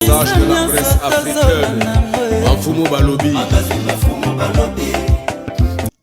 Message de la presse africaine. Mafumo Balobi.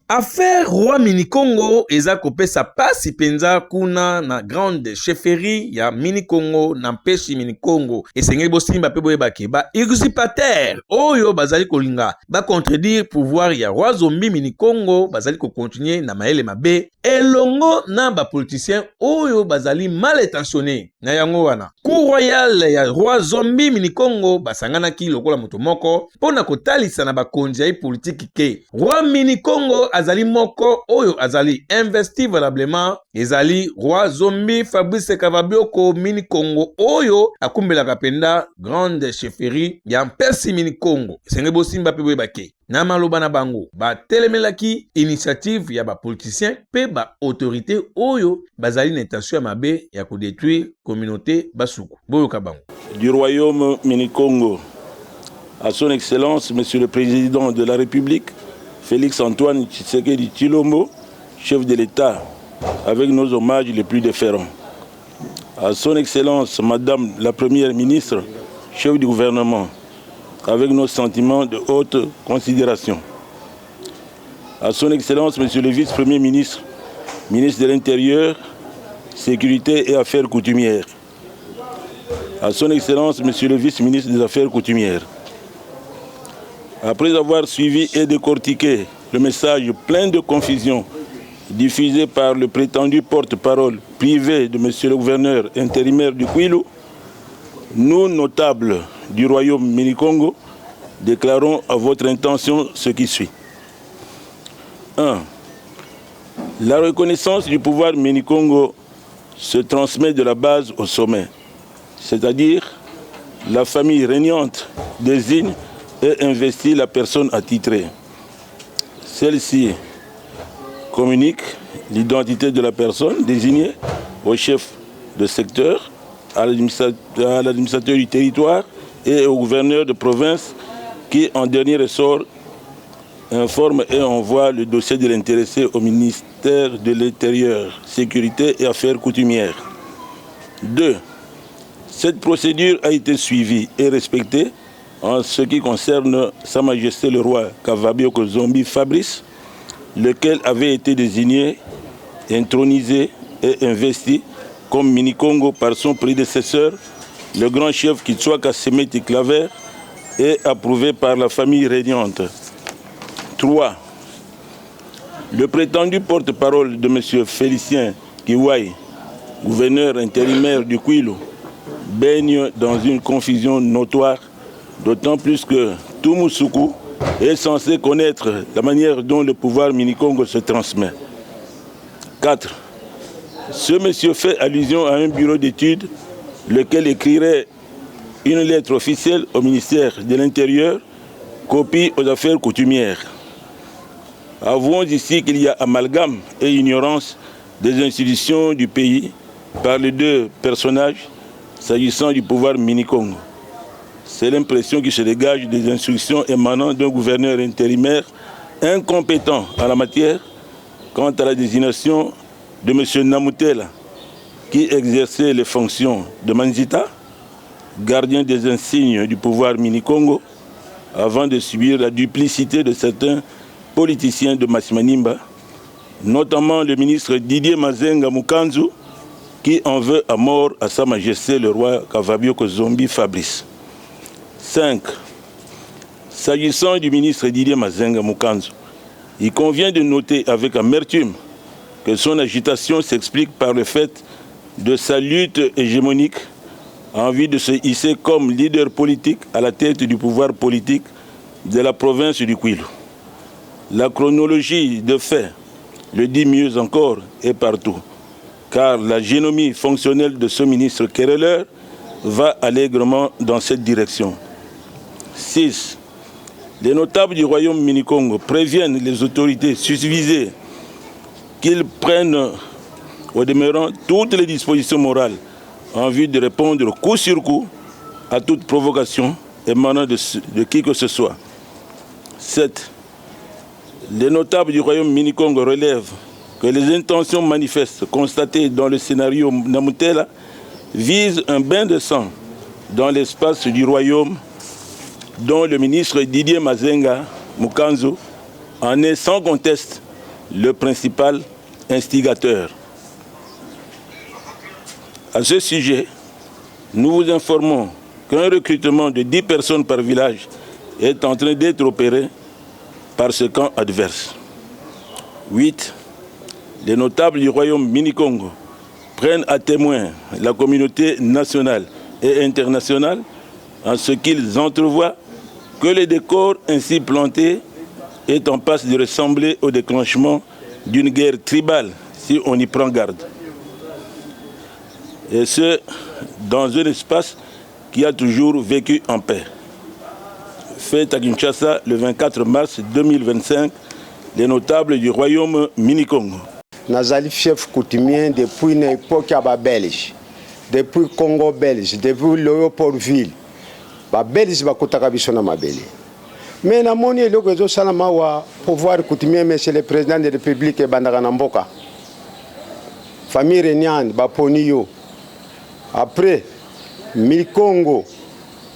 Affaire roi mini Congo eza kopesa pasi penza kuna na grande chefferie ya mini Congo na mpeshi mini Congo esengeli bosimba pe boyebake ba usurpateur oyo bazali kolinga ba contredire pouvoir ya roi zombie mini Congo bazali ko continuer na maele mabe elongo na ba politicien oyo bazali mal intentionné na yango wana cour royale ya roi zombie mini Congo basangana ki lokola moto moko pona kotalisa na bakonzi ya politique ke roi mini Congo azali moko oyo azali investi valablement ezali roi zombie Fabrice Kavabioko mini Congo oyo akumbelaka penda grande chefferie ya mpesi mini Congo esenge bosimba pe boyebake na maloba na bango batelemelaki initiative ya bapoliticien pe baautorité oyo bazali na intention ya mabe ya kodétruire communauté basuku boyoka bango du royaume mini Congo à son excellence monsieur le président de la République Félix Antoine Tshisekedi Tshilombo, chef de l'État, avec nos hommages les plus déférents. À son Excellence, Madame la Première ministre, chef du gouvernement, avec nos sentiments de haute considération. À son Excellence, Monsieur le Vice-Premier ministre, ministre de l'Intérieur, Sécurité et Affaires coutumières. À son Excellence, Monsieur le Vice-ministre des Affaires coutumières. Après avoir suivi et décortiqué le message plein de confusion diffusé par le prétendu porte-parole privé de M. le gouverneur intérimaire du Kwilu, nous, notables du royaume mini-Congo, déclarons à votre intention ce qui suit. 1. La reconnaissance du pouvoir mini-Congo se transmet de la base au sommet, c'est-à-dire la famille régnante désigne et investit la personne attitrée. Celle-ci communique l'identité de la personne désignée au chef de secteur, à l'administrateur du territoire et au gouverneur de province qui, en dernier ressort, informe et envoie le dossier de l'intéressé au ministère de l'Intérieur, Sécurité et Affaires coutumières. 2. Cette procédure a été suivie et respectée en ce qui concerne Sa Majesté le roi Kavabioko Zombie Fabrice, lequel avait été désigné, intronisé et investi comme mini-Congo par son prédécesseur, le grand chef Kitswaka Semeti Claver, et approuvé par la famille régnante. 3. Le prétendu porte-parole de M. Félicien Kiwai, gouverneur intérimaire du Kwilu, baigne dans une confusion notoire, d'autant plus que tout Moussoukou est censé connaître la manière dont le pouvoir mini-Congo se transmet. 4. Ce monsieur fait allusion à un bureau d'études, lequel écrirait une lettre officielle au ministère de l'Intérieur, copie aux affaires coutumières. Avouons ici qu'il y a amalgame et ignorance des institutions du pays par les deux personnages s'agissant du pouvoir mini-Congo. C'est l'impression qui se dégage des instructions émanant d'un gouverneur intérimaire incompétent en la matière quant à la désignation de M. Namutela, qui exerçait les fonctions de Manzita, gardien des insignes du pouvoir mini-Congo, avant de subir la duplicité de certains politiciens de Massimanimba, notamment le ministre Didier Mazenga Mukanzu, qui en veut à mort à Sa Majesté le roi Kavabioko Zombie Fabrice. 5. S'agissant du ministre Didier Mazenga Mukanzu, il convient de noter avec amertume que son agitation s'explique par le fait de sa lutte hégémonique en vue de se hisser comme leader politique à la tête du pouvoir politique de la province du Kwilu. La chronologie de fait le dit mieux encore et partout, car la génomie fonctionnelle de ce ministre querelleur va allègrement dans cette direction. 6. Les notables du royaume mini-Congo préviennent les autorités susvisées qu'ils prennent au demeurant toutes les dispositions morales en vue de répondre coup sur coup à toute provocation émanant de qui que ce soit. 7. Les notables du royaume mini-Congo relèvent que les intentions manifestes constatées dans le scénario Namutela visent un bain de sang dans l'espace du royaume dont le ministre Didier Mazenga Mukanzo en est sans conteste le principal instigateur. À ce sujet, nous vous informons qu'un recrutement de 10 personnes par village est en train d'être opéré par ce camp adverse. 8. Les notables du royaume Mini-Congo prennent à témoin la communauté nationale et internationale en ce qu'ils entrevoient que le décor ainsi planté est en passe de ressembler au déclenchement d'une guerre tribale si on y prend garde. Et ce, dans un espace qui a toujours vécu en paix. Fait à Kinshasa le 24 mars 2025, les notables du royaume Mini-Congo. Nazali chef coutumier depuis l'époque belge, depuis Congo belge, depuis Léopoldville. Les Belges bakutaka biso na mabele. Mais na moni eloko ezo salama wa pouvoir coutumier monsieur le président de la République bandaka na mboka. Famille Renyane baponi yo. Après Mini-Congo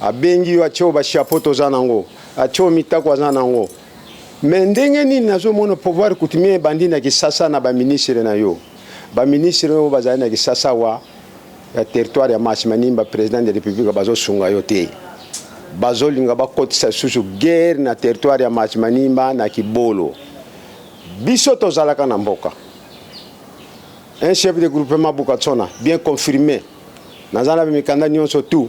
abengi yo atio ba chapeau tozanango, atio mitako zanango. Mais ndenge nini nazomona pouvoir coutumier bandi na Kisasa na ba ministre na yo. Ba ministre yo bazali na Kisasa wa ya territoire ya Masimanimba président de la République bazo sunga yo te. Bazo linga ba kotisa susu guerre na territoire ya Masimanimba na Kibolo. Biso tozalaka na mboka. Un chef de groupement Bukatsona bien confirmé. Nazana mikanda nyonso tout.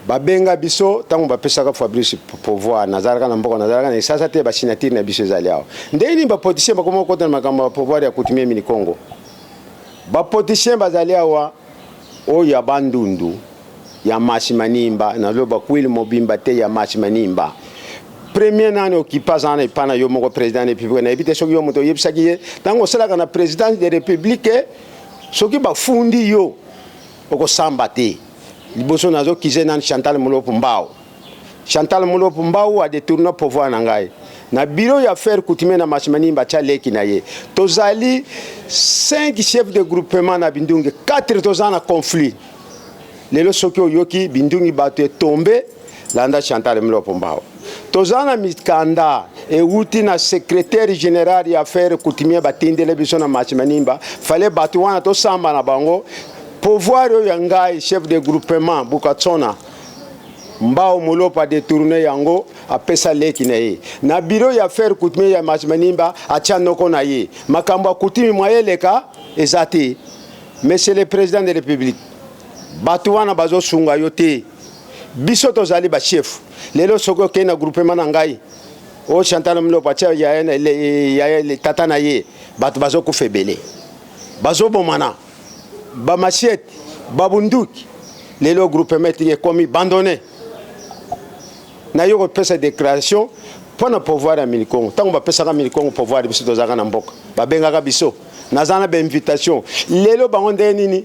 Babenga biso tango bapesaka Fabrice pouvoir nazalaka na mboka nazalaka na sasa te ba signature na biso zaliao. Ndeni ba politicien ba komo kota makamba pouvoir ya coutumier Mini-Congo. Ba politicien bazaliawa o ya bandundu ya Masimanimba na loba kwili mobimba te ya Masimanimba. Premier nani okipa zana ipana yo moko président de la République na ebite soki yo moto yebisaki tango salaka na président de la République soki ba fundi yo oko samba te. Liboso nazo kize nan Chantal Molopo Mbao. Chantal Molopo Mbao a détourné pouvoir na ngai. Na bureau ya faire coutumier na Masimanimba cha leki na ye. Tozali 5 chefs de groupement na Bindungi, 4 tozana conflit. Lelo soki oyoki Bindungi bato est tombé landa Chantal Molopo Mbao. Tozana mikanda et outi na secrétaire général ya faire coutumier batindele biso na Masimanimba, fallait bato wana to samba na bango. Pouvoir yangai chef de groupement Bukatsona Mbao Molopo a détourné yango a pesa leki na ye. Na bureau ya faire coutumier ya Masimanimba a tianoko na ye. Makambo coutumier moyeleka ezati. Monsieur le président de la République. Batu wana bazo sunga yote. Biso tozali ba chef. Lelo soko ke na groupement na ngai. O Chantal Molopo atia ya le tata na ye. Batu bazo ko febele. Bazo bomana. Ba machette, babunduki, les lots groupements qui est commis abandonné. Na yo pesa déclaration pour na pouvoir à Mini-Congo. Tant on va pesa à Mini-Congo pouvoir biso tozaka na mboka. Ba benga biso. Nazana ba invitation. Les lots bangonde nini.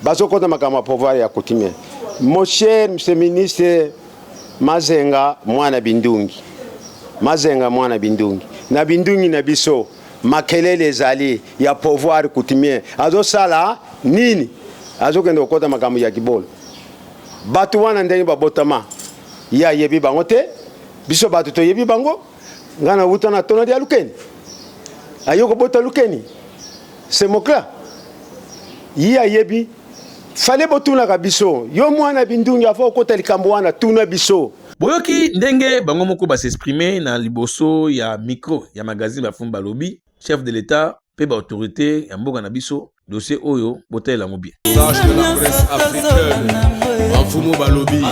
Bazo kota makama pouvoir ya coutumier. Mon cher monsieur ministre Mazenga mwana Bindungi. Mazenga mwana Bindungi. Na Bindungi na biso. Makelele ezali ya pouvoir coutumier azo sala nini azo kende okota makambo ya Kibolo batu wana ndenge babotama ya yebi bango te biso batu to yebi bango ngana wuta na tona dia lukeni ayoko bota lukeni c'est mokla ya yebi fale botuna ka biso yo mwana Bindungi afa okota likambo wana tuna biso. Boyoki ndenge bango moko ba s'exprimer na liboso ya micro ya magazine Bafumba Lobby. Chef de l'État, pe ba autorité ya mboka na biso dossier oyo botela mo bien. Sage de la presse africaine. Bafumba Lobby.